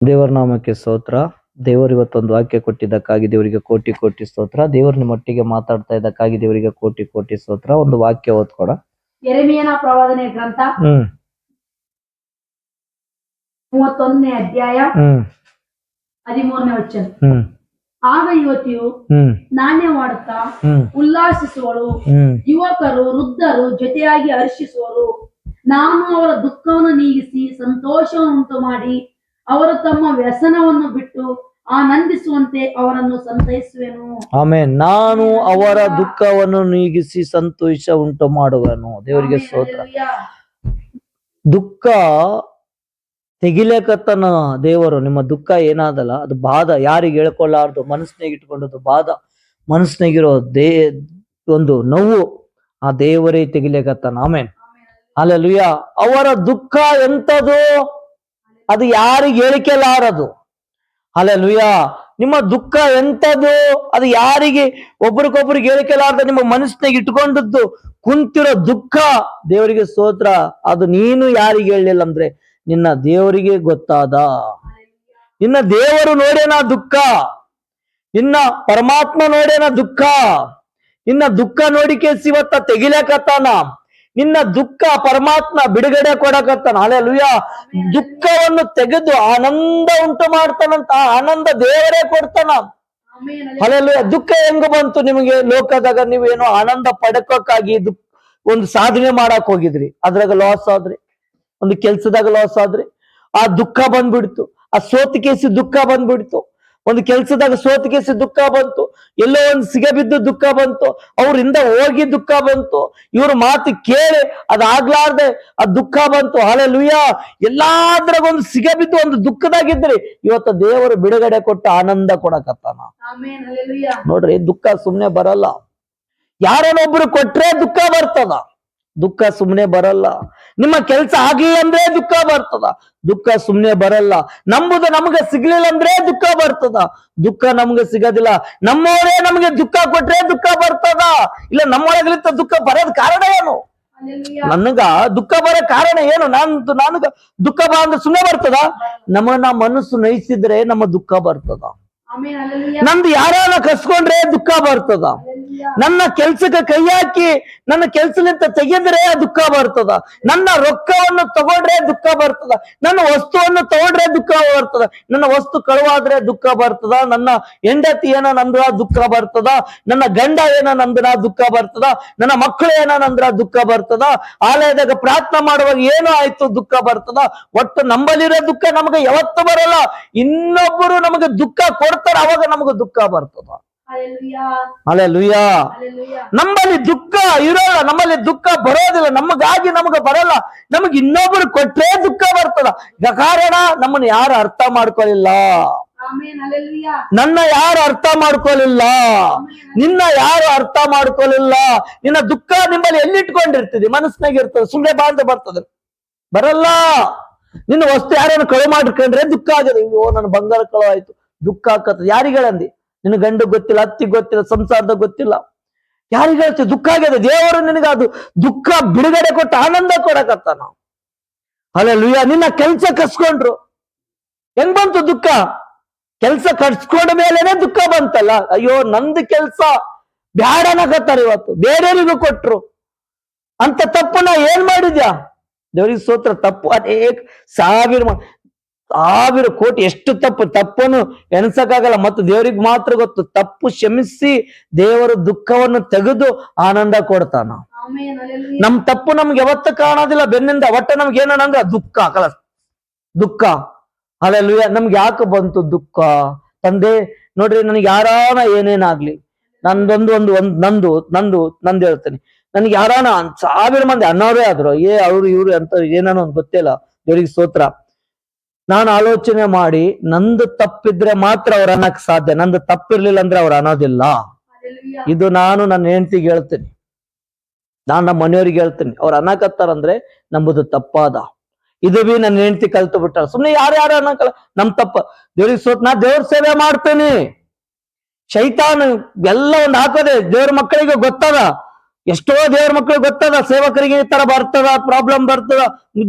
ದೇವರ ನಾಮಕ್ಕೆ ಸ್ತೋತ್ರ. ದೇವರು ಇವತ್ತೊಂದು ವಾಕ್ಯ ಕೊಟ್ಟಿದ್ದಕ್ಕಾಗಿ ದೇವರಿಗೆ ಕೋಟಿ ಕೋಟಿ ಸ್ತೋತ್ರ. ದೇವರು ನಿಮ್ಮೊಟ್ಟಿಗೆ ಮಾತಾಡ್ತಾ ಇದ್ದಕ್ಕಾಗಿ ದೇವರಿಗೆ ಕೋಟಿ ಕೋಟಿ ಸ್ತೋತ್ರ. ಒಂದು ವಾಕ್ಯ ಓದ್ಕೊಡ. ಯೆರೆಮೀಯನ ಪ್ರವಾದನೆ ಗ್ರಂಥ 31ನೇ ಅಧ್ಯಾಯ 13ನೇ ವಚನ. ಆಗ ಯುವತಿಯು ನಾಣ್ಯವಾಡುತ್ತಾ ಉಲ್ಲಾಸಿಸುವಳು, ಯುವಕರು ವೃದ್ಧರು ಜೊತೆಯಾಗಿ ಹರ್ಷಿಸುವರು. ನಾನು ಅವರ ದುಃಖವನ್ನು ನೀಗಿಸಿ ಸಂತೋಷವನ್ನುಂಟು ಮಾಡಿ ಅವರು ತಮ್ಮ ವ್ಯಸನವನ್ನು ಬಿಟ್ಟು ಆನಂದಿಸುವಂತೆ ಅವರನ್ನು ಸಂತೈಸುವೆನು. ಆಮೆನ್. ನಾನು ಅವರ ದುಃಖವನ್ನು ನೀಗಿಸಿ ಸಂತೋಷ ಉಂಟು ಮಾಡುವೆನು. ದೇವರಿಗೆ ಸ್ತೋತ್ರ. ದುಃಖ ತೆಗಿಲೇಕತ್ತನ ದೇವರು. ನಿಮ್ಮ ದುಃಖ ಏನಾದಲ್ಲ ಅದು ಬಾಧ, ಯಾರಿಗೆ ಹೇಳ್ಕೊಳ್ಳಾರ್ದು ಮನಸ್ಸಿನಾಗ ಇಟ್ಕೊಂಡದ್ದು ಬಾಧ, ಮನಸ್ಸಿನಾಗಿರೋ ಒಂದು ನೋವು ಆ ದೇವರೇ ತೆಗಿಲೇಕತ್ತಾನ. ಆಮೇನ್. ಹಲ್ಲೆಲೂಯಾ. ಅವರ ದುಃಖ ಎಂತದು, ಅದು ಯಾರಿಗೆ ಹೇಳಿಕೆಲಾರದು. ಹಲ್ಲೆಲೂಯಾ. ನಿಮ್ಮ ದುಃಖ ಎಂತದು, ಅದು ಯಾರಿಗೆ ಒಬ್ರಿಗೊಬ್ರಿಗೆ ಹೇಳಿಕೆಲಾರ್ದ ನಿಮ್ಮ ಮನಸ್ಸಿನಾಗ ಇಟ್ಕೊಂಡದ್ದು ಕುಂತಿರೋ ದುಃಖ. ದೇವರಿಗೆ ಸ್ತೋತ್ರ. ಅದು ನೀನು ಯಾರಿಗೆ ಹೇಳಲಿಲ್ಲ ಅಂದ್ರೆ ನಿನ್ನ ದೇವರಿಗೆ ಗೊತ್ತಾದ. ನಿನ್ನ ದೇವರು ನೋಡೇನ ದುಃಖ, ನಿನ್ನ ಪರಮಾತ್ಮ ನೋಡೇನ ದುಃಖ. ನಿನ್ನ ದುಃಖ ನೋಡಿಕೆ ಇವತ್ತ ತೆಗಿಲಕತ್ತಾನ. ನಿನ್ನ ದುಃಖ ಪರಮಾತ್ಮ ಬಿಡುಗಡೆ ಕೊಡಕತ್ತಾನ. ಹಲ್ಲೆಲೂಯಾ. ದುಃಖವನ್ನು ತೆಗೆದು ಆನಂದ ಉಂಟು ಮಾಡ್ತಾನಂತ. ಆನಂದ ದೇವರೇ ಕೊಡ್ತಾನ. ಹಲ್ಲೆಲೂಯಾ. ದುಃಖ ಹೆಂಗ ಬಂತು ನಿಮಗೆ? ಲೋಕದಾಗ ನೀವೇನೋ ಆನಂದ ಪಡ್ಕೋಕ್ಕಾಗಿ ಒಂದು ಸಾಧನೆ ಮಾಡಕ್ ಹೋಗಿದ್ರಿ, ಅದ್ರಾಗ ಲಾಸ್ ಆದ್ರಿ. ಒಂದು ಕೆಲ್ಸದಾಗ ಲಾಸ್ ಆದ್ರಿ, ಆ ದುಃಖ ಬಂದ್ಬಿಡ್ತು. ಆ ಸೋತಿಕೇಸಿ ದುಃಖ ಬಂದ್ಬಿಡ್ತು. ಒಂದು ಕೆಲ್ಸದಾಗ ಸೋತಿಕೇಸಿ ದುಃಖ ಬಂತು. ಎಲ್ಲೋ ಒಂದು ಸಿಗಬಿದ್ದು ದುಃಖ ಬಂತು. ಅವ್ರಿಂದ ಹೋಗಿ ದುಃಖ ಬಂತು. ಇವ್ರ ಮಾತು ಕೇಳಿ ಅದಾಗ್ಲಾರ್ದೆ ಆ ದುಃಖ ಬಂತು. ಹಲ್ಲೆಲೂಯಾ. ಎಲ್ಲಾದ್ರಾಗ ಒಂದು ಸಿಗಬಿದ್ದು ಒಂದು ದುಃಖದಾಗಿದ್ರಿ. ಇವತ್ತು ದೇವರು ಬಿಡುಗಡೆ ಕೊಟ್ಟು ಆನಂದ ಕೊಡಕತ್ತಾನ. ನೋಡ್ರಿ, ದುಃಖ ಸುಮ್ನೆ ಬರಲ್ಲ. ಯಾರನ್ನೊಬ್ರು ಕೊಟ್ರೆ ದುಃಖ ಬರ್ತದ, ದುಃಖ ಸುಮ್ನೆ ಬರಲ್ಲ. ನಿಮ್ಮ ಕೆಲ್ಸ ಆಗ್ಲಿಲ್ಲ ಅಂದ್ರೆ ದುಃಖ ಬರ್ತದ, ದುಃಖ ಸುಮ್ನೆ ಬರಲ್ಲ. ನಂಬುದು ನಮ್ಗೆ ಸಿಗ್ಲಿಲ್ಲ ಅಂದ್ರೆ ದುಃಖ ಬರ್ತದ, ದುಃಖ ನಮ್ಗೆ ಸಿಗೋದಿಲ್ಲ. ನಮ್ಮವರೇ ನಮ್ಗೆ ದುಃಖ ಕೊಟ್ರೆ ದುಃಖ ಬರ್ತದ. ಇಲ್ಲ ನಮ್ಮೊಳಗಲಿಂತ ದುಃಖ ಬರೋದ್ ಕಾರಣ ಏನು? ನನಗ ದುಃಖ ಬರೋ ಕಾರಣ ಏನು? ನನಗ ದುಃಖ ಬಾ ಅಂದ್ರೆ ಸುಮ್ಮನೆ ಬರ್ತದ? ನಮ್ಮನ್ನ ಮನಸ್ಸು ನಯಿಸಿದ್ರೆ ನಮ್ಮ ದುಃಖ ಬರ್ತದ. ನಂದು ಯಾರನ್ನ ಕಸ್ಕೊಂಡ್ರೆ ದುಃಖ ಬರ್ತದ. ನನ್ನ ಕೆಲ್ಸಕ್ಕೆ ಕೈ ಹಾಕಿ ನನ್ನ ಕೆಲ್ಸಲಿಂತ ತೆಗೆದ್ರೆ ದುಃಖ ಬರ್ತದ. ನನ್ನ ರೊಕ್ಕವನ್ನು ತಗೊಂಡ್ರೆ ದುಃಖ ಬರ್ತದ. ನನ್ನ ವಸ್ತುವನ್ನು ತಗೊಂಡ್ರೆ ದುಃಖ ಬರ್ತದ. ನನ್ನ ವಸ್ತು ಕಳುವಾದ್ರೆ ದುಃಖ ಬರ್ತದ. ನನ್ನ ಹೆಂಡತಿ ಏನ ನಂದ್ರ ದುಃಖ ಬರ್ತದ. ನನ್ನ ಗಂಡ ಏನ ನಂದ್ರ ದುಃಖ ಬರ್ತದ. ನನ್ನ ಮಕ್ಕಳು ಏನ ನಂದ್ರ ದುಃಖ ಬರ್ತದ. ಆಲಯದಾಗ ಪ್ರಾರ್ಥನೆ ಮಾಡುವಾಗ ಏನೋ ಆಯ್ತು ದುಃಖ ಬರ್ತದ. ಒಟ್ಟು ನಂಬಲಿರೋ ದುಃಖ ನಮಗೆ ಯಾವತ್ತು ಬರಲ್ಲ. ಇನ್ನೊಬ್ಬರು ನಮಗೆ ದುಃಖ ಕೊಡ್ತಾರ, ಅವಾಗ ನಮಗೆ ದುಃಖ ಬರ್ತದ. ಹಲ್ಲೆಲೂಯಾ. ನಮ್ಮಲ್ಲಿ ದುಃಖ ಇರೋಲ್ಲ, ನಮ್ಮಲ್ಲಿ ದುಃಖ ಬರೋದಿಲ್ಲ. ನಮಗಾಗಿ ನಮಗೆ ಬರಲ್ಲ, ನಮಗೆ ಇನ್ನೊಬ್ರು ಕೊಟ್ರೆ ದುಃಖ ಬರ್ತದ. ಕಾರಣ ನಮ್ಮನ್ನ ಯಾರು ಅರ್ಥ ಮಾಡ್ಕೊಳ್ಳಿಲ್ಲ. ನನ್ನ ಯಾರು ಅರ್ಥ ಮಾಡ್ಕೊಳ್ಳಿಲ್ಲ, ನಿನ್ನ ಯಾರು ಅರ್ಥ ಮಾಡ್ಕೊಳ್ಳಿಲ್ಲ. ನಿನ್ನ ದುಃಖ ನಿಮ್ಮಲ್ಲಿ ಎಲ್ಲಿಟ್ಕೊಂಡಿರ್ತದೆ? ಮನಸ್ಸಿನಾಗ ಇರ್ತದೆ. ಸುಮ್ಮನೆ ಬಾಂಧ ಬರ್ತದೆ? ಬರಲ್ಲ. ನಿನ್ನ ವಸ್ತು ಯಾರನ್ನು ಕಳು ಮಾಡ್ಕೊಂಡ್ರೆ ದುಃಖ ಆಗದೆ. ಅಯ್ಯೋ ನನ್ನ ಬಂಗಾರ ಕಳು ಆಯ್ತು, ದುಃಖ ಆಕತ್ತದ. ಯಾರಿಗೆ ಹೇಳಂದಿ? ನಿನ್ನ ಗಂಡು ಗೊತ್ತಿಲ್ಲ, ಅತ್ತಿಗೆ ಗೊತ್ತಿಲ್ಲ, ಸಂಸಾರದ ಗೊತ್ತಿಲ್ಲ, ಯಾರಿಗೆ ಹೇಳ್ತೀವಿ? ದುಃಖ ಆಗಿದೆ. ದೇವರು ನಿನಗೆ ಅದು ದುಃಖ ಬಿಡುಗಡೆ ಕೊಟ್ಟು ಆನಂದ ಕೊಡಕತ್ತಾನ. ಹಲ್ಲೆಲೂಯಾ. ನಿನ್ನ ಕೆಲ್ಸ ಕಸ್ಕೊಂಡ್ರು, ಹೆಂಗ್ ಬಂತು ದುಃಖ? ಕೆಲ್ಸ ಕಟ್ಸ್ಕೊಂಡ ಮೇಲೆನೆ ದುಃಖ ಬಂತಲ್ಲ. ಅಯ್ಯೋ ನಂದು ಕೆಲ್ಸ ಬ್ಯಾಡನಕತ್ತಾರ, ಇವತ್ತು ಬೇರೆಯವರಿಗೂ ಕೊಟ್ರು. ಅಂತ ತಪ್ಪು ನಾ ಏನ್ ಮಾಡಿದ್ಯಾ? ದೇವರಿಗೆ ಸ್ತೋತ್ರ. ತಪ್ಪು ಅನೇಕ ಸಾವಿರ ಕೋಟಿ ಎಷ್ಟು ತಪ್ಪನ್ನು ಎಣಸಕ್ಕಾಗಲ್ಲ. ಮತ್ತು ದೇವರಿಗೆ ಮಾತ್ರ ಗೊತ್ತು. ತಪ್ಪು ಕ್ಷಮಿಸಿ ದೇವರು ದುಃಖವನ್ನು ತೆಗೆದು ಆನಂದ ಕೊಡ್ತಾನ. ನಮ್ ತಪ್ಪು ನಮ್ಗೆ ಯಾವತ್ತು ಕಾಣೋದಿಲ್ಲ ಬೆನ್ನಿಂದ. ಒಟ್ಟ ನಮ್ಗೆ ಏನಂದ್ರ ದುಃಖ ದುಃಖ. ಹಲ್ಲೆಲೂಯಾ. ನಮ್ಗೆ ಯಾಕೆ ಬಂತು ದುಃಖ? ತಂದೆ ನೋಡ್ರಿ, ನನಗೆ ಯಾರಾನ ಏನೇನಾಗ್ಲಿ, ನಂದು ಹೇಳ್ತೇನೆ. ನನ್ಗೆ ಯಾರಾನ 1000 ಮಂದಿ ಅನ್ನೋರೇ ಆದ್ರು, ಅವ್ರು ಇವ್ರು ಅಂತ ಏನೇನೋ ಗೊತ್ತಿಲ್ಲ. ದೇವರಿಗೆ ಸ್ತೋತ್ರ. ನಾನು ಆಲೋಚನೆ ಮಾಡಿ ನಂದು ತಪ್ಪಿದ್ರೆ ಮಾತ್ರ ಅವ್ರು ಅನ್ನಕ್ ಸಾಧ್ಯ. ನಂದು ತಪ್ಪಿರ್ಲಿಲ್ಲ ಅಂದ್ರೆ ಅವ್ರು ಅನ್ನೋದಿಲ್ಲ. ಇದು ನಾನು ನನ್ನ ಹೆಂಡತಿಗೆ ಹೇಳ್ತೀನಿ, ನಾನು ನಮ್ಮ ಮನೆಯವ್ರಿಗೆ ಹೇಳ್ತೀನಿ. ಅವ್ರು ಅನ್ನಕತ್ತಾರಂದ್ರೆ ನಂಬುದು ತಪ್ಪಾದ. ಇದು ಬಿ ನನ್ನ ಹೆಂಡತಿ ಕಲ್ತು ಬಿಟ್ಟಾರ. ಸುಮ್ನೆ ಯಾರ್ಯಾರು ಅನ್ನಕಲ್ಲ, ನಮ್ ತಪ್ಪ. ದೇವ್ರಿಗೆ ಸೋತ್ ನಾ ದೇವ್ರ ಸೇವೆ ಮಾಡ್ತೇನೆ. ಶೈತಾನ್ ಎಲ್ಲ ಒಂದು ಹಾಕೋದೆ ದೇವ್ರ ಮಕ್ಕಳಿಗೆ ಗೊತ್ತದ. ಎಷ್ಟೋ ದೇವ್ರ ಮಕ್ಕಳಿಗೆ ಗೊತ್ತದ, ಸೇವಕರಿಗೆ ಈ ತರ ಬರ್ತದ, ಪ್ರಾಬ್ಲಮ್ ಬರ್ತದ,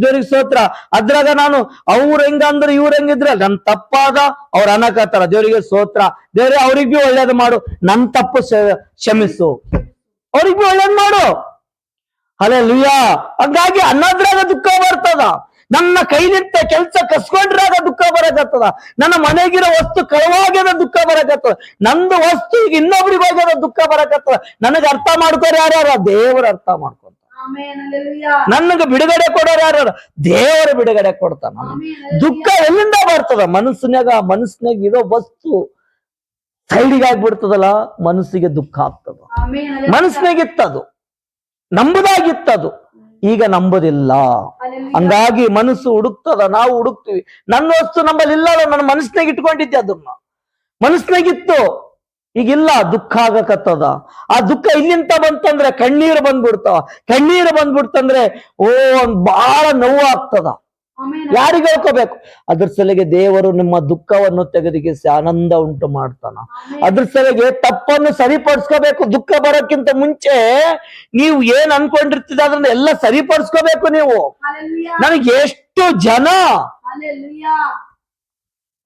ದೇವ್ರಿಗೆ ಸ್ತೋತ್ರ. ಅದ್ರಾಗ ನಾನು ಅವ್ರ ಹೆಂಗಂದ್ರೆ ಇವ್ರ ಹೆಂಗಿದ್ರೆ ನನ್ ತಪ್ಪಾದ ಅವ್ರ ಅನ್ನಕತ್ತಾರ, ದೇವರಿಗೆ ಸ್ತೋತ್ರ. ದೇವ್ರೆ ಅವ್ರಿಗೆ ಬಿ ಒಳ್ಳೇದು ಮಾಡು, ನನ್ ತಪ್ಪು ಕ್ಷಮಿಸು, ಅವ್ರಿಗೆ ಬಿ ಒಳ್ಳೇದ್ ಮಾಡು. ಹಲ್ಲೆಲೂಯಾ. ಹಂಗಾಗಿ ಅನ್ನೋದ್ರಾಗ ದುಃಖ ಬರ್ತದ, ನನ್ನ ಕೈಲಿಂದ ಕೆಲಸ ಕಸ್ಕೊಂಡ್ರಾಗ ದುಃಖ ಬರಕತ್ತದ, ನನ್ನ ಮನೆಗಿರೋ ವಸ್ತು ಕಳವಾಗ್ಯದ ದುಃಖ ಬರಕತ್ತದ, ನಂದು ವಸ್ತು ಈಗ ಇನ್ನೊಬ್ರಿಗೆ ಹೋಗ್ಯದ ದುಃಖ ಬರಕತ್ತದ. ನನಗೆ ಅರ್ಥ ಮಾಡ್ಕೋರು ಯಾರ್ಯಾರ? ದೇವರು ಅರ್ಥ ಮಾಡ್ಕೊಂತ. ನನಗ ಬಿಡುಗಡೆ ಕೊಡೋರು ಯಾರು? ದೇವರು ಬಿಡುಗಡೆ ಕೊಡ್ತಾನ. ದುಃಖ ಎಲ್ಲಿಂದ ಬರ್ತದ? ಮನಸ್ಸಿನಾಗ ಇರೋ ವಸ್ತು ಸೈಡಿಗೆ ಆಗ್ಬಿಡ್ತದಲ್ಲ, ಮನಸ್ಸಿಗೆ ದುಃಖ ಆಗ್ತದ. ಮನಸ್ಸಿನಾಗಿತ್ತದು, ನಂಬುದಾಗಿತ್ತದು, ಈಗ ನಂಬುದಿಲ್ಲ. ಹಂಗಾಗಿ ಮನಸ್ಸು ಹುಡುಕ್ತದ, ನಾವು ಹುಡುಕ್ತಿವಿ. ನನ್ನ ವಸ್ತು ನಮ್ಮಲ್ಲಿ ಇಲ್ಲಲ್ಲ, ನನ್ನ ಮನಸ್ಸಿನಾಗ ಇಟ್ಕೊಂಡಿದ್ದೆ, ಅದನ್ನ ಮನಸ್ಸಿನಾಗಿತ್ತು, ಈಗಿಲ್ಲ, ದುಃಖ ಆಗಕತ್ತದ. ಆ ದುಃಖ ಇಲ್ಲಿಂತ ಬಂತಂದ್ರೆ ಕಣ್ಣೀರು ಬಂದ್ಬಿಡ್ತಾವ. ಕಣ್ಣೀರು ಬಂದ್ಬಿಡ್ತಂದ್ರೆ ಬಹಳ ನೋವು ಆಗ್ತದ. ಯಾರಿಗೆ ಹೇಳ್ಕೋಬೇಕು? ಅದ್ರ ಸಲಿಗೆ ದೇವರು ನಿಮ್ಮ ದುಃಖವನ್ನು ತೆಗೆದುಗಿಸಿ ಆನಂದ ಉಂಟು ಮಾಡ್ತಾನ. ಅದ್ರ ಸಲಿಗೆ ತಪ್ಪನ್ನು ಸರಿಪಡಿಸ್ಕೋಬೇಕು. ದುಃಖ ಬರೋಕ್ಕಿಂತ ಮುಂಚೆ ನೀವು ಏನ್ ಅನ್ಕೊಂಡಿರ್ತೀರ ಅದನ್ನ ಎಲ್ಲ ಸರಿಪಡಿಸ್ಕೋಬೇಕು ನೀವು. ನನಗೆ ಎಷ್ಟು ಜನ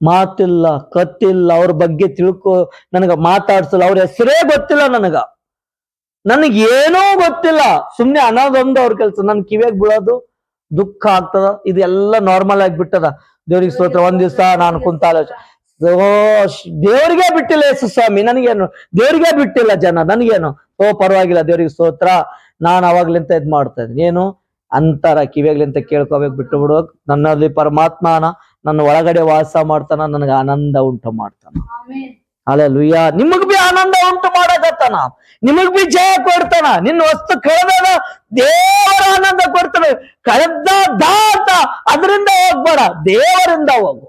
ಮಾತಿಲ್ಲ, ಕತ್ತಿಲ್ಲ, ಅವ್ರ ಬಗ್ಗೆ ನನಗ ಮಾತಾಡ್ಸಲ್ಲ, ಅವ್ರ ಹೆಸರೇ ಗೊತ್ತಿಲ್ಲ, ನನಗೇನೂ ಗೊತ್ತಿಲ್ಲ, ಸುಮ್ನೆ ಅನ್ನೋದೊಂದು ಅವ್ರ ಕೆಲ್ಸ. ನನ್ ಕಿವಿಯಾಗ ಬೀಳೋದು, ದುಃಖ ಆಗ್ತದ, ಇದೆಲ್ಲ ನಾರ್ಮಲ್ ಆಗಿಬಿಟ್ಟದ. ದೇವ್ರಿಗೆ ಸ್ತೋತ್ರ. ಒಂದ್ ದಿವ್ಸ ನಾನು ಕುಂತ ಆಲೋಚನೆ, ದೇವ್ರಿಗೆ ಬಿಟ್ಟಿಲ್ಲ ಯೇಸು ಸ್ವಾಮಿ, ನನಗೇನು ದೇವ್ರಿಗೆ ಬಿಟ್ಟಿಲ್ಲ ಜನ, ನನಗೇನು ಪರವಾಗಿಲ್ಲ, ದೇವ್ರಿಗೆ ಸ್ತೋತ್ರ. ನಾನು ಅವಾಗ್ಲಿಂತ ಇದ್ ಮಾಡ್ತಾ ಇದ್ದೀನಿ, ಏನು ಅಂತಾರ ಕಿವಿಯಾಗ್ಲಿಂತ ಕೇಳ್ಕೋಬೇಕು, ಬಿಟ್ಟು ಬಿಡ್ಬೇಕು. ನನ್ನಲ್ಲಿ ಪರಮಾತ್ಮನ ನನ್ನ ಒಳಗಡೆ ವಾಸ ಮಾಡ್ತಾನ, ನನಗೆ ಆನಂದ ಉಂಟು ಮಾಡ್ತಾನ. ಹಲ್ಲೆಲೂಯಾ. ನಿಮಗ್ ಬಿ ಆನಂದ ಉಂಟು ಮಾಡಕತ್ತಾನ, ನಿಮಗ್ ಬಿ ಜಯ ಕೊಡ್ತಾನ. ನಿನ್ನ ವಸ್ತು ಕಳೆದಾಗ ದೇವರ ಆನಂದ ಕೊಡ್ತಾನೆ. ಕಳೆದ ಅಂತ ಅದರಿಂದ ಹೋಗ್ಬೇಡ, ದೇವರಿಂದ ಹೋಗು.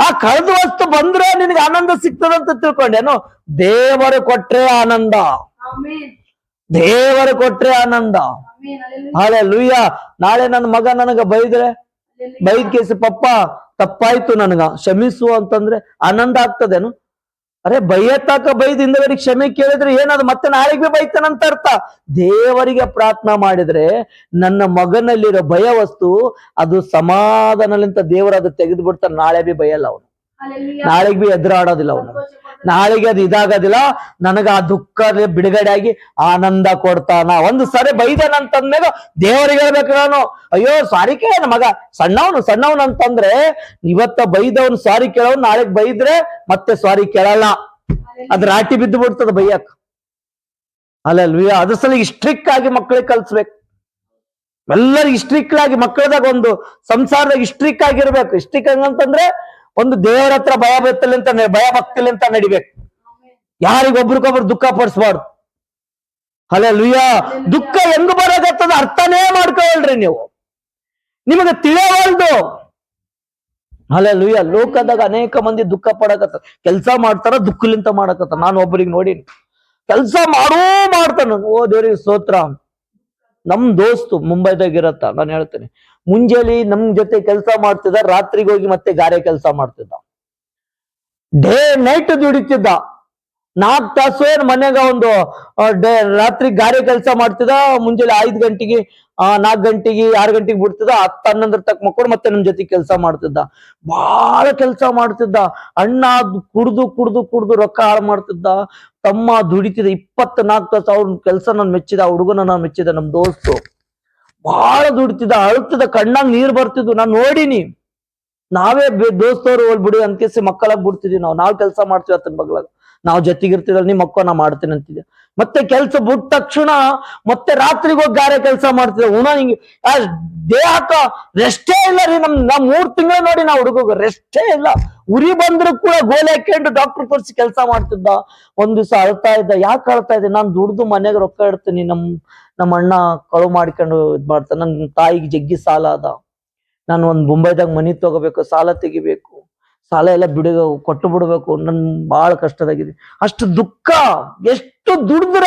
ಆ ಕಳೆದ ವಸ್ತು ಬಂದ್ರೆ ನಿನಗೆ ಆನಂದ ಸಿಗ್ತದಂತ ತಿಳ್ಕೊಂಡೇನು? ದೇವರು ಕೊಟ್ರೆ ಆನಂದ, ದೇವರು ಕೊಟ್ರೆ ಆನಂದ. ಹಲ್ಲೆಲೂಯಾ. ನಾಳೆ ನನ್ನ ಮಗ ನನಗ ಬೈದ್ ಕೇಸಿ, ಪಪ್ಪ ತಪ್ಪಾಯ್ತು ನನಗ ಕ್ಷಮಿಸು ಅಂತಂದ್ರೆ ಆನಂದ ಆಗ್ತದೇನು? ಅರೆ ಬೈಯತ್ತಾಕ ಬೈದ್ ಹಿಂದಗಡೆಗೆ ಕ್ಷಮೆ ಕೇಳಿದ್ರೆ ಏನದು? ಮತ್ತೆ ನಾಳೆಗೆ ಬೈತಾನಂತ ಅರ್ಥ. ದೇವರಿಗೆ ಪ್ರಾರ್ಥನಾ ಮಾಡಿದ್ರೆ ನನ್ನ ಮಗನಲ್ಲಿರೋ ಭಯ ವಸ್ತು ಅದು ಸಮಾಧಾನಲಿಂತ ದೇವರು ಅದು ತೆಗೆದು ಬಿಡ್ತಾನೆ. ನಾಳೆ ಬಿ ಬೈಯಲ್ಲ ಅವನು, ನಾಳೆಗ್ ಬಿ ಎದುರಾಡೋದಿಲ್ಲ ಅವನು, ನಾಳೆಗೆ ಅದು ಇದಾಗೋದಿಲ್ಲ. ನನಗ ಆ ದುಃಖ ಬಿಡುಗಡೆ ಆಗಿ ಆನಂದ ಕೊಡ್ತಾನ. ಒಂದು ಸರಿ ಬೈದನಂತಂದ್ಮೇಲೆ ದೇವರಿಗೆ ಹೇಳ್ಬೇಕು ನಾನು, ಅಯ್ಯೋ ಸಾರಿ ಕೇಳ ಮಗ, ಸಣ್ಣವನು ಅಂತಂದ್ರೆ ಇವತ್ತ ಬೈದವನು ಸಾರಿ ಕೇಳವನು ನಾಳೆಗ್ ಬೈದ್ರೆ ಮತ್ತೆ ಸಾರಿ ಕೇಳಲ್ಲ, ಅದ್ ರಾಟಿ ಬಿದ್ದು ಬಿಡ್ತದ ಬೈಯಕ್. ಹಲ್ಲೆಲೂಯಾ. ಅದ್ರ ಸಲ ಸ್ಟ್ರಿಕ್ಟ್ ಆಗಿ ಮಕ್ಕಳಿಗೆ ಕಲ್ಸ್ಬೇಕು. ಎಲ್ಲರಿಗೂ ಸ್ಟ್ರಿಕ್ಟ್ ಆಗಿ ಮಕ್ಕಳದಾಗ ಒಂದು ಸಂಸಾರದಾಗ ಸ್ಟ್ರಿಕ್ಟ್ ಆಗಿರ್ಬೇಕು. ಸ್ಟ್ರಿಕ್ಟ್ ಹಂಗಂತಂದ್ರೆ ಒಂದು ದೇವರ ಹತ್ರ ಭಯ ಭಕ್ತಿಲಿ ಅಂತ ನಡಿಬೇಕು. ಯಾರಿಗೊಬ್ರಿಗೊಬ್ರು ದುಃಖ ಪಡಿಸ್ಬಾರ್ದು. ಹಲ್ಲೆಲೂಯಾ. ದುಃಖ ಹೆಂಗ್ ಬರೋದತ್ತದ ಅರ್ಥನೇ ಮಾಡ್ಕೊಳ್ರಿ ನೀವು, ನಿಮಗೆ ತಿಳಿಯವಲ್ದು. ಹಲ್ಲೆಲೂಯಾ. ಲೋಕದಾಗ ಅನೇಕ ಮಂದಿ ದುಃಖ ಪಡಕತ್ತ, ಕೆಲ್ಸ ಮಾಡ್ತಾರ ದುಃಖಲಿಂತ ಮಾಡಕತ್ತ. ನಾನು ಒಬ್ಬರಿಗೆ ನೋಡಿನಿ, ಕೆಲ್ಸ ಮಾಡ್ತಾನ, ಓ ದೇವ್ರಿಗೆ ಸ್ತೋತ್ರ. ನಮ್ ದೋಸ್ತು ಮುಂಬೈದಾಗ ಇರತ್ತ, ನಾನು ಹೇಳ್ತೇನೆ, ಮುಂಜಾನೆ ನಮ್ ಜೊತೆ ಕೆಲಸ ಮಾಡ್ತಿದ್ದ, ರಾತ್ರಿಗೆ ಹೋಗಿ ಮತ್ತೆ ಗಾರೆ ಕೆಲಸ ಮಾಡ್ತಿದ್ದ, ಡೇ ನೈಟ್ ದುಡಿತಿದ್ದ. 4 ತಾಸು ಏನ್ ಮನ್ಯಾಗ ಒಂದು ರಾತ್ರಿ ಗಾರೆ ಕೆಲಸ ಮಾಡ್ತಿದ್ದ. ಮುಂಜಾನೆ 5 ಗಂಟೆಗೆ 4 ಗಂಟೆಗೆ 6 ಗಂಟೆಗೆ ಬಿಡ್ತಿದ್ದ. 10-11 ತಕ್ಕ ಮಕ್ಕಳು ಮತ್ತೆ ನಮ್ ಜೊತೆ ಕೆಲಸ ಮಾಡ್ತಿದ್ದ. ಬಹಳ ಕೆಲಸ ಮಾಡ್ತಿದ್ದ. ಅಣ್ಣ ಕುಡ್ದು ರೊಕ್ಕ ಹಾಳು ಮಾಡ್ತಿದ್ದ. ತಮ್ಮ ದುಡಿತಿದ್ದ 24 ತಾಸು. ಅವ್ರ ಕೆಲಸ ನಾನು ಮೆಚ್ಚಿದ, ಆ ಹುಡುಗನ ನಾನು ಮೆಚ್ಚಿದ. ನಮ್ ದೋಸ್ತು ಬಹಳ ದುಡಿತಿದ್ದ, ಅಳುತ್ತಿದ್ದ, ಕಣ್ಣಾಗ ನೀರ್ ಬರ್ತಿದ್ವು. ನಾನು ನೋಡಿನಿ. ನಾವೇ ದೋಸ್ತವ್ರು ಬಿಡಿ ಅನ್ಕೇಸಿ ಮಕ್ಕಳಾಗ ಬಿಡ್ತಿದ್ವಿ. ನಾವು ಕೆಲಸ ಮಾಡ್ತೀವಿ ಅತ್ತನ ಬಗ್ಲಾಗ, ನಾವು ಜೊತೆಗಿರ್ತಿದ್ರಲ್ಲಿ ನಿಮ್ಮ ಮಕ್ಕಳು ನಾ ಮಾಡ್ತೀನಿ ಅಂತಿದ್ದೆ. ಮತ್ತೆ ಕೆಲ್ಸ ಬಿಟ್ಟ ತಕ್ಷಣ ಮತ್ತೆ ರಾತ್ರಿಗೆ ಹೋಗಿ ಗಾರೆ ಕೆಲಸ ಮಾಡ್ತಿದ್ದೆ. ಹಿಂಗೆ ದೇಹಕ್ಕ ರೆಸ್ಟೇ ಇಲ್ಲ ರೀ. ನಮ್ 3 ತಿಂಗಳು ನೋಡಿ ನಾವು ಹುಡುಗ ರೆಸ್ಟೇ ಇಲ್ಲ. ಉರಿ ಬಂದ್ರು ಕೂಡ ಗೋಲೆ ಹಾಕೊಂಡು ಡಾಕ್ಟರ್ ತೋರಿಸಿ ಕೆಲಸ ಮಾಡ್ತಿದ್ದ. ಒಂದ್ ದಿವಸ ಅಳ್ತಾ ಇದ್ದ. ಯಾಕೆ ಅಳ್ತಾ ಇದ್ದೆ? ನಾನು ದುಡ್ದು ಮನೆಯಾಗ ರೊಕ್ಕ ಇಡ್ತೀನಿ, ನಮ್ಮ ಅಣ್ಣ ಕಳು ಮಾಡ್ಕೊಂಡು ಇದ್ ಮಾಡ್ತಾನೆ. ನನ್ ತಾಯಿಗೆ ಜಗ್ಗಿ ಸಾಲ ಅದ, ನಾನು ಒಂದ್ ಮುಂಬೈದಾಗ ಮನಿ ತಗೋಬೇಕು, ಸಾಲ ತೆಗಿಬೇಕು, ಸಾಲ ಎಲ್ಲ ಕೊಟ್ಟು ಬಿಡ್ಬೇಕು. ನನ್ ಬಹಳ ಕಷ್ಟದಾಗಿದೆ. ಅಷ್ಟು ದುಃಖ. ಎಷ್ಟು ದುಡ್ದ್ರ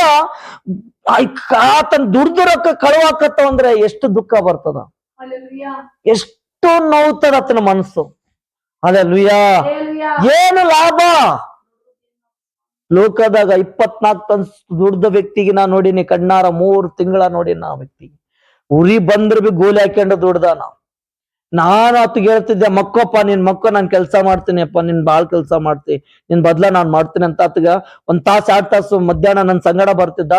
ಆತನ್ ದುಡ್ದು ರೊಕ್ಕ ಕಳುವಾಕತ್ತ ಅಂದ್ರೆ ಎಷ್ಟು ದುಃಖ ಬರ್ತದ, ಎಷ್ಟು ನೋವ್ತದ ಆತನ ಮನಸ್ಸು. ಹಲ್ಲೆಲೂಯಾ. ಏನು ಲಾಭ? ಲೋಕದಾಗ 24 ತಾಸು ದುಡ್ದ ವ್ಯಕ್ತಿಗೆ ನಾ ನೋಡಿನಿ ಕಣ್ಣಾರ, 3 ತಿಂಗಳ ನೋಡಿನ ಆ ವ್ಯಕ್ತಿಗೆ. ಉರಿ ಬಂದ್ರ ಬಿ ಗೋಲಿ ಹಾಕೊಂಡು ದುಡ್ದಾನ. ನಾನು ಆತಗೆ ಹೇಳ್ತಿದ್ದೆ, ಮಕ್ಕೋಪ್ಪ ನಿನ್ ಮಕ್ಕೋ, ನಾನ್ ಕೆಲ್ಸ ಮಾಡ್ತೀನಿ ಅಪ್ಪ, ನಿನ್ ಬಾಳ್ ಕೆಲ್ಸ ಮಾಡ್ತೀನಿ, ನಿನ್ ಬದ್ಲ ನಾನ್ ಮಾಡ್ತೀನಿ ಅಂತ ಆತಗ 1 ತಾಸು 2 ತಾಸು ಮಧ್ಯಾಹ್ನ ನನ್ ಸಂಗಡ ಬರ್ತಿದ್ದ.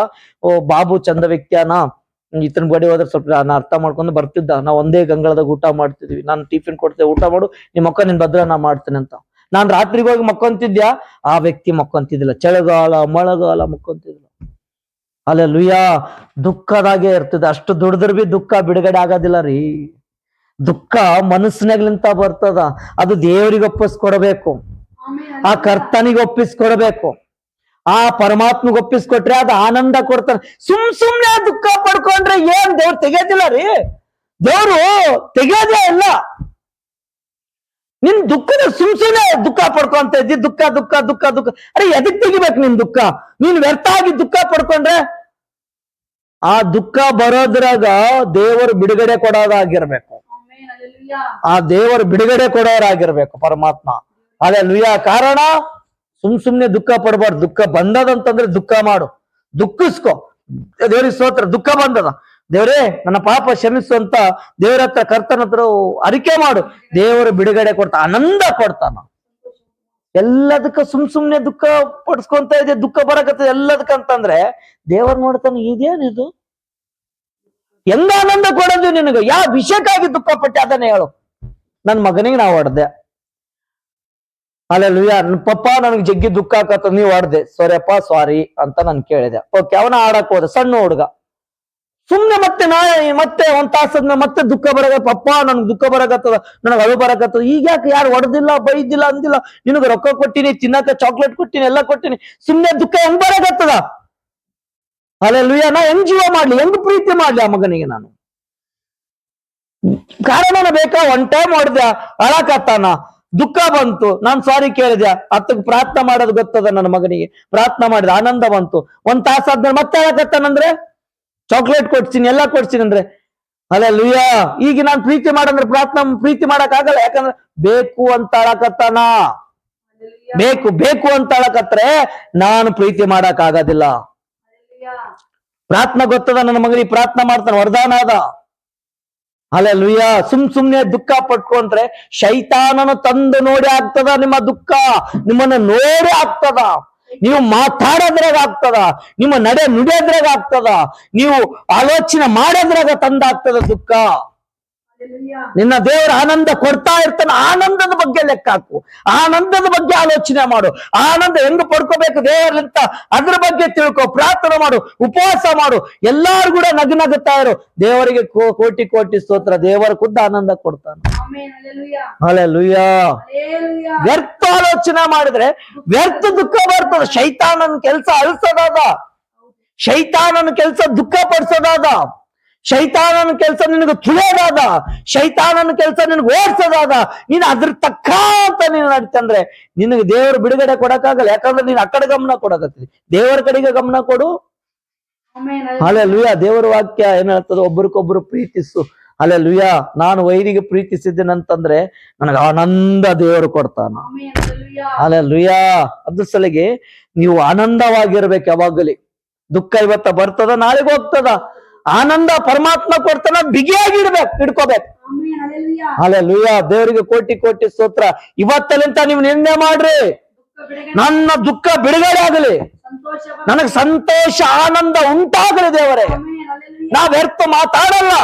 ಓ ಬಾಬು ಚಂದ ವ್ಯಕ್ತಿಯನ, ಈತನ ಬಡಿ ಹೋದ್ರೆ ಸ್ವಲ್ಪ ನಾ ಅರ್ಥ ಮಾಡ್ಕೊಂಡು ಬರ್ತಿದ್ದ. ನಾವ್ ಒಂದೇ ಗಂಗಳದಾಗ ಊಟ ಮಾಡ್ತಿದ್ವಿ, ನಾನು ಟಿಫಿನ್ ಕೊಡ್ತೇವೆ, ಊಟ ಮಾಡು, ನಿಮ್ ಮಕ್ಕ ನಿನ್ ಬದ್ಲ ನಾ ಮಾಡ್ತೀನಿ ಅಂತ. ನಾನ್ ರಾತ್ರಿಗೆ ಹೋಗಿ ಮಕ್ಕೊಂತಿದ್ಯಾ, ಆ ವ್ಯಕ್ತಿ ಮಕ್ಕೊಂತಿದ್ದಿಲ್ಲ. ಚಳಿಗಾಲ ಮಳೆಗಾಲ ಮಕ್ಕೊಂತಿದ್ದಿಲ್ಲ. ಹಲ್ಲೆಲೂಯಾ. ದುಃಖದಾಗೆ ಇರ್ತದೆ. ಅಷ್ಟು ದುಡಿದ್ರ ಬಿ ದುಃಖ ಬಿಡುಗಡೆ ಆಗೋದಿಲ್ಲ ರೀ. ದುಃಖ ಮನಸ್ಸಿನಾಗ್ಲಿಂತ ಬರ್ತದ. ಅದು ದೇವರಿಗೆ ಒಪ್ಪಿಸ್ಕೊಡ್ಬೇಕು, ಆ ಕರ್ತನಿಗೆ ಒಪ್ಪಿಸ್ಕೊಡ್ಬೇಕು, ಆ ಪರಮಾತ್ಮಗೆ ಒಪ್ಪಿಸ್ಕೊಟ್ರೆ ಅದು ಆನಂದ ಕೊಡ್ತಾನೆ. ಸುಮ್ನೆ ದುಃಖ ಪಡ್ಕೊಂಡ್ರೆ ಏನ್ ದೇವ್ರು ತೆಗೆಯೋದಿಲ್ಲ ರೀ. ದೇವ್ರು ತೆಗೆಯೋದೇ ಇಲ್ಲ. ನಿನ್ ದುಃಖದ ಸುಮ್ನೆ ದುಃಖ ಪಡ್ಕೊಂತ ಇದ್ದಿ, ದುಃಖ ದುಃಖ ದುಃಖ ದುಃಖ. ಅರೆ ಎದಕ್ ತೆಗಿಬೇಕು ನಿನ್ ದುಃಖ? ನೀನ್ ವ್ಯರ್ಥ ಆಗಿ ದುಃಖ ಪಡ್ಕೊಂಡ್ರೆ ಆ ದುಃಖ ಬರೋದ್ರಾಗ ದೇವರು ಬಿಡುಗಡೆ ಕೊಡೋದಾಗಿರ್ಬೇಕು. ಆ ದೇವರು ಬಿಡುಗಡೆ ಕೊಡೋರಾಗಿರ್ಬೇಕು ಪರಮಾತ್ಮ. ಹಲ್ಲೆಲೂಯಾ. ಕಾರಣ ಸುಮ್ನೆ ದುಃಖ ಪಡಬಾರ್ದು. ದುಃಖ ಬಂದದಂತಂದ್ರೆ ದುಃಖ ಮಾಡು, ದುಃಖಿಸ್ಕೊ. ದೇವ್ರಿಗೆ ಸ್ತೋತ್ರ. ದುಃಖ ಬಂದದ, ದೇವರೇ ನನ್ನ ಪಾಪ ಕ್ಷಮಿಸು ಅಂತ ದೇವರ ಹತ್ರ, ಕರ್ತನ ಹತ್ರ ಅರಿಕೆ ಮಾಡು. ದೇವರು ಬಿಡುಗಡೆ ಕೊಡ್ತಾ, ಆನಂದ ಕೊಡ್ತಾನ. ಎಲ್ಲದಕ್ಕ ಸುಮ್ನೆ ದುಃಖ ಪಡಿಸ್ಕೊಂತ ಇದೆ, ದುಃಖ ಬರಕತ್ತದ ಎಲ್ಲದಕ್ಕಂತಂದ್ರೆ ದೇವರು ನೋಡ್ತಾನೆ, ಇದೇನಿದು, ಹೆಂಗ ಆನಂದ ಕೊಡೋದು ನಿನಗೆ? ಯಾವ ವಿಷಯಕ್ಕಾಗಿ ದುಃಖ ಪಟ್ಟೆ ಅದನ್ನ ಹೇಳು. ನನ್ ಮಗನಿಗೆ ನಾವು ಹೊಡೆದೆ, ಹಲ್ಲೆಲೂಯಾ, ಪಪ್ಪ ನನಗೆ ಜಗ್ಗಿ ದುಃಖ ಆಕತ್ತ, ನೀವ್ ಹೊಡೆದೆ, ಸರಿಯಪ್ಪ ಸಾರಿ ಅಂತ ನಾನು ಕೇಳಿದೆ. ಓಕೆ, ಅವನ ಆಡಕ್ ಹೋದ, ಸಣ್ಣ ಹುಡುಗ. ಸುಮ್ನೆ ಮತ್ತೆ 1 ತಾಸದ್ನ ಮತ್ತೆ ದುಃಖ ಪಪ್ಪ ನನ್ಗೆ ದುಃಖ ಬರಕತ್ತದ, ನನಗೆ ಅಳು ಬರಕತ್ತದ. ಈಗ ಯಾಕೆ ಯಾರು ಹೊಡೆದಿಲ್ಲ, ಬೈದಿಲ್ಲ, ಅಂದಿಲ್ಲ, ನಿನಗೆ ರೊಕ್ಕ ಕೊಟ್ಟಿನಿ, ತಿನ್ನಕ ಚಾಕ್ಲೇಟ್ ಕೊಟ್ಟಿನಿ, ಎಲ್ಲ ಕೊಟ್ಟಿನಿ, ಸುಮ್ನೆ ದುಃಖ ಹೆಂಗ್ ಬರಕತ್ತದ? ಹಲ್ಲೆಲೂಯಾ. ನಾ ಹೆಂಗ್ ಜೀವ ಮಾಡ್ಲಿ, ಹೆಂಗ್ ಪ್ರೀತಿ ಮಾಡ್ಲಿ ಆ ಮಗನಿಗೆ ನಾನು? ಕಾರಣನ ಬೇಕಾ? 1 ಟೈಮ್ ಹೊಡೆದ, ಅಳಕತ್ತಾನ, ದುಃಖ ಬಂತು, ನಾನ್ ಸಾರಿ ಕೇಳಿದೆ, ಅತ್ತಗ್ ಪ್ರಾರ್ಥನೆ ಮಾಡೋದು ಗೊತ್ತದ ನನ್ನ ಮಗನಿಗೆ, ಪ್ರಾರ್ಥನೆ ಮಾಡಿದ, ಆನಂದ ಬಂತು. 1 ತಾಸ ಆದ್ಮೇಲೆ ಮತ್ತೆ ಅಳಕತ್ತಾನಂದ್ರೆ ಚಾಕ್ಲೇಟ್ ಕೊಡ್ತೀನಿ, ಎಲ್ಲ ಕೊಡ್ತೀನಿ ಅಂದ್ರೆ ಹಲ್ಲೆಲೂಯಾ. ಈಗ ನಾನ್ ಪ್ರೀತಿ ಮಾಡಂದ್ರೆ ಪ್ರೀತಿ ಮಾಡಕ್ ಆಗಲ್ಲ. ಯಾಕಂದ್ರೆ ಬೇಕು ಅಂತ ಅಳಕತ್ತಾನ, ಬೇಕು ಅಂತ ಅಳಕತ್ರೆ ನಾನು ಪ್ರೀತಿ ಮಾಡಕ್ ಆಗೋದಿಲ್ಲ. ಪ್ರಾರ್ಥನೆ ಗೊತ್ತದ ನನ್ನ ಮಗನಿಗೆ, ಪ್ರಾರ್ಥನೆ ಮಾಡ್ತಾನೆ, ವರದಾನ ಅದ. ಹಲ್ಲೆಲೂಯಾ. ಸುಮ್ನೆ ದುಃಖ ಪಟ್ಕೊಂಡ್ರೆ ಶೈತಾನನ ತಂದು ನೋಡಿ ಆಗ್ತದ ನಿಮ್ಮ ದುಃಖ. ನಿಮ್ಮನ್ನ ನೋಡಿ ಆಗ್ತದ, ನೀವು ಮಾತಾಡೋದ್ರಾಗ ಆಗ್ತದ, ನಿಮ್ಮ ನುಡಿಯೋದ್ರಾಗ ಆಗ್ತದ, ನೀವು ಆಲೋಚನೆ ಮಾಡೋದ್ರಾಗ ತಂದಾಗ್ತದ ದುಃಖ. ನಿನ್ನ ದೇವರ ಆನಂದ ಕೊಡ್ತಾ ಇರ್ತಾನೆ. ಆನಂದದ ಬಗ್ಗೆ ಲೆಕ್ಕ ಹಾಕು, ಆನಂದದ ಬಗ್ಗೆ ಆಲೋಚನೆ ಮಾಡು. ಆನಂದ ಹೆಂಗ್ ಪಡ್ಕೋಬೇಕು ದೇವರಿಂದ ಅದ್ರ ಬಗ್ಗೆ ತಿಳ್ಕೊ, ಪ್ರಾರ್ಥನೆ ಮಾಡು, ಉಪವಾಸ ಮಾಡು. ಎಲ್ಲಾರು ಕೂಡ ನಗುತ್ತಾ ಇರು. ದೇವರಿಗೆ ಕೋಟಿ ಕೋಟಿ ಸ್ತೋತ್ರ. ದೇವರ ಖುದ್ದು ಆನಂದ ಕೊಡ್ತಾನೆ. ಹಲ್ಲೆಲೂಯಾ. ವ್ಯರ್ಥ ಆಲೋಚನೆ ಮಾಡಿದ್ರೆ ವ್ಯರ್ಥ ದುಃಖ ಬರ್ತದ. ಶೈತಾನನ ಕೆಲಸ ಅಳಿಸೋದಾದ, ಶೈತಾನನ ಕೆಲಸ ದುಃಖ ಪಡಿಸೋದಾದ, ಶೈತಾನನ ಕೆಲಸ ನಿನಗೆ ತುಳಿಯೋದಾದ, ಶೈತಾನನ ಕೆಲಸ ನಿನಗೆ ಓಡಿಸೋದಾದ. ನೀನು ಅದ್ರ ತಕ್ಕ ಅಂತ ನೀನು ನಡ್ತಂದ್ರೆ ನಿನಗೆ ದೇವರು ಬಿಡುಗಡೆ ಕೊಡಕ್ಕಾಗಲ್ಲ. ಯಾಕಂದ್ರೆ ನೀನ್ ಆ ಕಡೆ ಗಮನ ಕೊಡಕತ್ತಿ, ದೇವರ ಕಡೆಗೆ ಗಮನ ಕೊಡು. ಹಲ್ಲೆಲೂಯಾ. ದೇವರ ವಾಕ್ಯ ಏನ್ ಹೇಳ್ತದೆ? ಒಬ್ರಿಗೊಬ್ರು ಪ್ರೀತಿಸು. ಹಲ್ಲೆಲೂಯಾ. ನಾನು ವೈರಿಗೆ ಪ್ರೀತಿಸಿದ್ದೇನಂತಂದ್ರೆ ನನಗೆ ಆನಂದ ದೇವರು ಕೊಡ್ತಾನ. ಹಲ್ಲೆಲೂಯಾ. ಅದ್ರ ಸಲಿಗೆ ನೀವು ಆನಂದವಾಗಿರ್ಬೇಕು ಯಾವಾಗಲಿ. ದುಃಖ ಇವತ್ತ ಬರ್ತದ, ನಾಳೆಗೆ ಹೋಗ್ತದ. ಆನಂದ ಪರಮಾತ್ಮ ಕೊಡ್ತಾನ, ಬಿಗಿಯಾಗಿಡ್ಬೇಕು, ಹಿಡ್ಕೋಬೇಕು. ಹಲ್ಲೆಲೂಯಾ. ದೇವರಿಗೆ ಕೋಟಿ ಕೋಟಿ ಸ್ತೋತ್ರ. ಇವತ್ತಲಿಂತ ನೀವು ನಿರ್ಣಯ ಮಾಡ್ರಿ, ನನ್ನ ದುಃಖ ಬಿಡುಗಡೆ ಆಗಲಿ, ನನಗೆ ಸಂತೋಷ ಆನಂದ ಉಂಟಾಗಲಿ ದೇವರೇ. ನಾವ್ ವ್ಯರ್ಥ ಮಾತಾಡಲ್ಲ,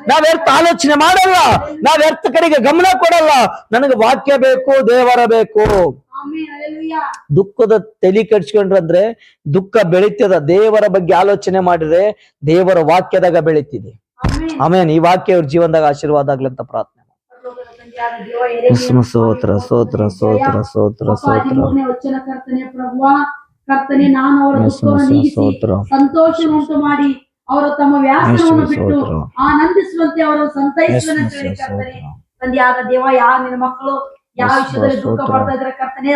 ನಾವ್ ವ್ಯರ್ಥ ಆಲೋಚನೆ ಮಾಡಲ್ಲ, ನಾವ್ ವ್ಯರ್ಥ ಕಡೆಗೆ ಗಮನ ಕೊಡಲ್ಲ. ನನಗೆ ವಾಕ್ಯ ಬೇಕು, ದೇವರ ಬೇಕು. ದುಃಖದ ತಲೆ ಕೆಡ್ಸ್ಕೊಂಡ್ರಂದ್ರೆ ದುಃಖ ಬೆಳೀತದ. ದೇವರ ಬಗ್ಗೆ ಆಲೋಚನೆ ಮಾಡಿದ್ರೆ ದೇವರ ವಾಕ್ಯದಾಗ ಬೆಳೀತಿದೆ. ಆಮೇನ್. ಈ ವಾಕ್ಯ ಅವ್ರ ಜೀವನದಾಗ ಆಶೀರ್ವಾದ ಆಗ್ಲಿ ಅಂತ ಪ್ರಾರ್ಥನೆ. ಸ್ತೋತ್ರ ಸ್ತೋತ್ರ ಸ್ತೋತ್ರ ಸ್ತೋತ್ರ ಸ್ತೋತ್ರ. ಕರ್ತನೆ, ನಾನು ಅವರ ದುಃಖವನ್ನು ನೀಗಿಸಿ ಸಂತೋಷವನ್ನುಂಟು ಮಾಡಿ ಅವರ ತಮ್ಮ ವ್ಯಾಸನವನ್ನು ಬಿಟ್ಟು ಆನಂದಿಸುವಂತೆ ಅವರು ಸಂತೈಸುವಂತೆ ಹೇಳಿ ಕರ್ತನೆ. ತಂದೆಯಾದ ದೇವ, ಯಾವ ನಿನ್ನ ಮಕ್ಕಳು ಯಾವ ವಿಷಯದಲ್ಲಿ ದುಃಖ ಪಡ್ತಾ ಇದ್ರೆ ಕರ್ತನೆ,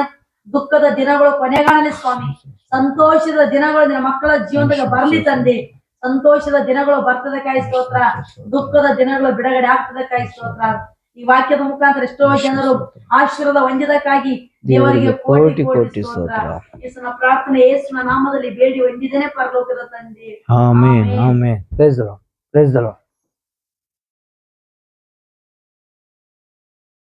ದುಃಖದ ದಿನಗಳು ಕೊನೆಗಾಣಲಿ ಸ್ವಾಮಿ. ಸಂತೋಷದ ದಿನಗಳು ನಿನ್ನ ಮಕ್ಕಳ ಜೀವನದಾಗ ಬರ್ಲಿ ತಂದೆ. ಸಂತೋಷದ ದಿನಗಳು ಬರ್ತದಕ್ಕಾಗಿ ಸ್ತೋತ್ರ, ದುಃಖದ ದಿನಗಳು ಬಿಡುಗಡೆ ಆಗ್ತದಕ್ಕಾಗಿ ಸ್ತೋತ್ರ. ಈ ವಾಕ್ಯದ ಮುಖಾಂತರ ಎಷ್ಟೋ ಜನರು ಆಶೀರ್ವಾದ ಹೊಂದಿದಕ್ಕಾಗಿ ದೇವರಿಗೆ ಕೋಟಿ ಕೋಟಿ ಸ್ತೋತ್ರ. ಯೇಸುವಿನ ಪ್ರಾರ್ಥನೆ ಯೇಸುವಿನ ನಾಮದಲ್ಲಿ ಬೇಡಿ ಹೊಂದಿದ್ದೇನೆ ಪರಲೋಕದ ತಂದೆ. Amen amen. Praise the lord. Praise the lord.